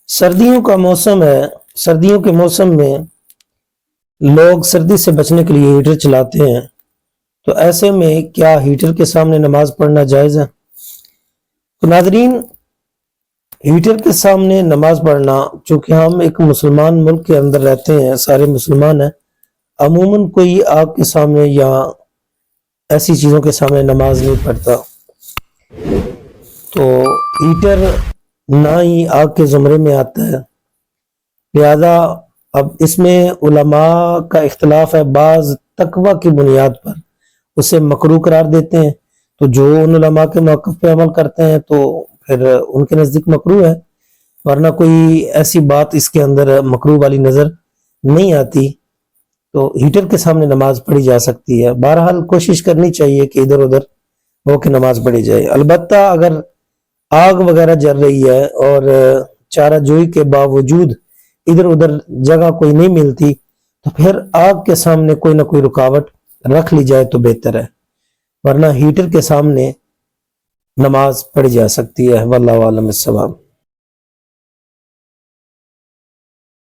سردیوں کا موسم ہے۔ سردیوں کے موسم میں لوگ سردی سے بچنے کے لیے ہیٹر چلاتے ہیں، تو ایسے میں کیا ہیٹر کے سامنے نماز پڑھنا جائز ہے؟ تو ناظرین، ہیٹر کے سامنے نماز پڑھنا، چونکہ ہم ایک مسلمان ملک کے اندر رہتے ہیں، سارے مسلمان ہیں، عموماً کوئی آگ کے سامنے یا ایسی چیزوں کے سامنے نماز نہیں پڑھتا، تو ہیٹر نہ ہی آگ کے زمرے میں آتا ہے، لہذا اب اس میں علماء کا اختلاف ہے۔ بعض تقوی کی بنیاد پر اسے مکروہ قرار دیتے ہیں، تو جو ان علماء کے موقف پہ عمل کرتے ہیں تو پھر ان کے نزدیک مکروہ ہے، ورنہ کوئی ایسی بات اس کے اندر مکروہ والی نظر نہیں آتی، تو ہیٹر کے سامنے نماز پڑھی جا سکتی ہے۔ بہرحال کوشش کرنی چاہیے کہ ادھر ادھر ہو کے نماز پڑھی جائے۔ البتہ اگر آگ وغیرہ جل رہی ہے اور چارہ جوئی کے باوجود ادھر ادھر جگہ کوئی نہیں ملتی، تو پھر آگ کے سامنے کوئی نہ کوئی رکاوٹ رکھ لی جائے تو بہتر ہے، ورنہ ہیٹر کے سامنے نماز پڑھی جا سکتی ہے۔ واللہ اعلم الصواب۔